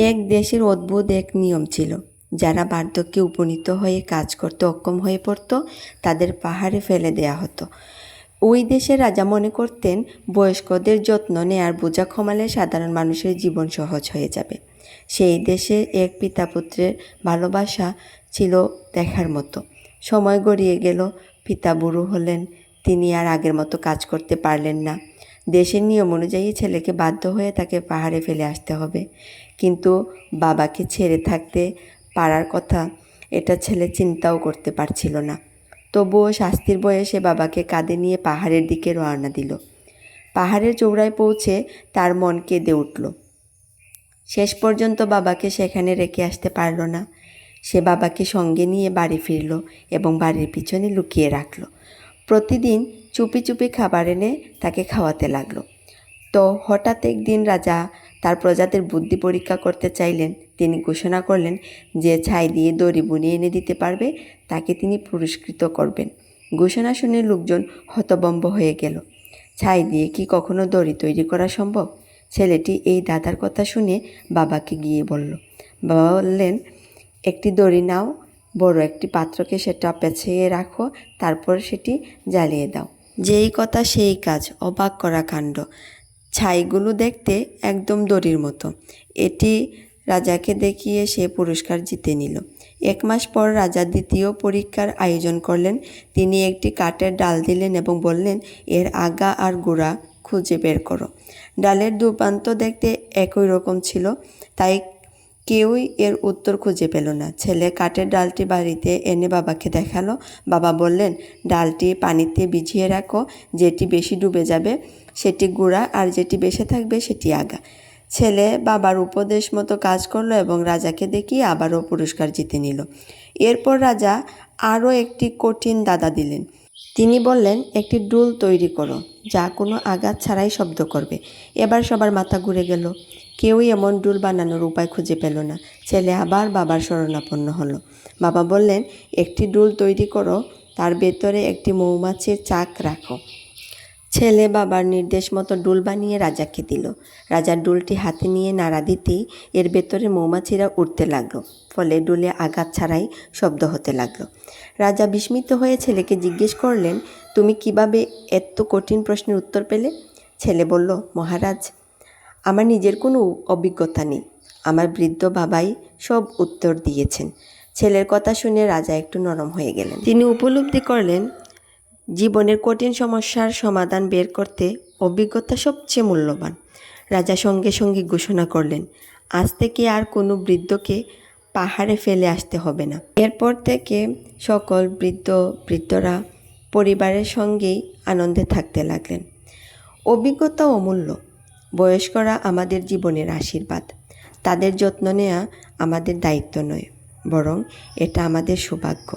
এক দেশের অদ্ভুত এক নিয়ম ছিল। যারা বার্ধক্যে উপনীত হয়ে কাজ করতে অক্ষম হয়ে পড়ত তাদের পাহাড়ে ফেলে দেয়া হতো। ওই দেশের রাজা মনে করতেন বয়স্কদের যত্ন নেয়ার বোঝা কমালে সাধারণ মানুষের জীবন সহজ হয়ে যাবে। সেই দেশে এক পিতা পুত্রের ভালোবাসা ছিল দেখার মতো। সময় গড়িয়ে গেল, পিতা বুড়ো হলেন, তিনি আর আগের মতো কাজ করতে পারলেন না। দেশের নিয়ম অনুযায়ী ছেলেকে বাধ্য হয়ে তাকে পাহাড়ে ফেলে আসতে হবে। কিন্তু বাবাকে ছেড়ে থাকতে পারার কথা এটা ছেলে চিন্তাও করতে পারছিল না। তবুও শাস্তির বয়সে বাবাকে কাঁধে নিয়ে পাহাড়ের দিকে রওনা দিল। পাহাড়ের চূড়ায় পৌঁছে তার মন কেঁদে উঠল। শেষ পর্যন্ত বাবাকে সেখানে রেখে আসতে পারল না। সে বাবাকে সঙ্গে নিয়ে বাড়ি ফিরল এবং বাড়ির পিছনে লুকিয়ে রাখল। প্রতিদিন চুপি চুপি খাবার এনে তাকে খাওয়াতে লাগলো। তো হঠাৎ একদিন রাজা তার প্রজাদের বুদ্ধি পরীক্ষা করতে চাইলেন। তিনি ঘোষণা করলেন যে ছাই দিয়ে দড়ি বুনিয়ে এনে দিতে পারবে তাকে তিনি পুরস্কৃত করবেন। ঘোষণা শুনে লোকজন হতভম্ব হয়ে গেল। ছাই দিয়ে কি কখনো দড়ি তৈরি করা সম্ভব? ছেলেটি এই দাদার কথা শুনে বাবাকে গিয়ে বলল। বাবা বললেন, একটি দড়ি নাও, বড় একটি পাত্রকে সেটা পেঁচিয়ে রাখো, তারপর সেটি জ্বালিয়ে দাও। যেই কথা সেই কাজ, অবাক করা কাণ্ড। ছাইগুলো দেখতে একদম দড়ির মতো। এটি রাজাকে দেখিয়ে সে পুরস্কার জিতে নিল। 1 মাস পর রাজা দ্বিতীয় পরীক্ষার আয়োজন করলেন। তিনি একটি কাঠের ডাল দিলেন এবং বললেন, এর আগা আর গোড়া খুঁজে বের করো। ডালের দুপ্রান্ত দেখতে একই রকম ছিল, তাই কেউই এর উত্তর খুঁজে পেল না। ছেলে কাঠের ডালটি বাড়িতে এনে বাবাকে দেখালো। বাবা বললেন, ডালটি পানিতে ভিজিয়ে রাখো, যেটি বেশি ডুবে যাবে সেটি গোড়া, আর যেটি বেশি থাকবে সেটি আগা। ছেলে বাবার উপদেশ মতো কাজ করলো এবং রাজাকে দেখিয়ে আবারও পুরস্কার জিতে নিল। এরপর রাজা আরও একটি কঠিন দাদা দিলেন। তিনি বললেন, একটি ডুল তৈরি করো যা কোনো আঘাত ছাড়াই শব্দ করবে। এবার সবার মাথা ঘুরে গেল। কেউই এমন ডুল বানানোর উপায় খুঁজে পেল না। ছেলে আবার বাবার শরণাপন্ন হলো। বাবা বললেন, একটি ডুল তৈরি করো, তার ভেতরে একটি মৌমাছির চাক রাখো। ছেলে বাবার নির্দেশ মতো ডুল বানিয়ে রাজাকে দিল। রাজা ডুলটি হাতে নিয়ে নাড়া দিতেই এর ভেতরে মৌমাছিরা উঠতে লাগলো, ফলে ডুলে আঘাত ছাড়াই শব্দ হতে লাগলো। রাজা বিস্মিত হয়ে ছেলেকে জিজ্ঞেস করলেন, তুমি কিভাবে এত কঠিন প্রশ্নের উত্তর পেলে? ছেলে বলল, মহারাজ, আমার নিজের কোনো অভিজ্ঞতা নেই, আমার বৃদ্ধ বাবাই সব উত্তর দিয়েছেন। ছেলের কথা শুনে রাজা একটু নরম হয়ে গেলেন। তিনি উপলব্ধি করলেন জীবনের কঠিন সমস্যার সমাধান বের করতে অভিজ্ঞতা সবচেয়ে মূল্যবান। রাজা সঙ্গে সঙ্গে ঘোষণা করলেন, আজ থেকে আর কোনো বৃদ্ধকে পাহাড়ে ফেলে আসতে হবে না। এরপর থেকে সকল বৃদ্ধরা পরিবারের সঙ্গেই আনন্দে থাকতে লাগলেন। অভিজ্ঞতা অমূল্য। বয়স্করা আমাদের জীবনের আশীর্বাদ। তাদের যত্ন নেওয়া আমাদের দায়িত্ব নয়, বরং এটা আমাদের সৌভাগ্য।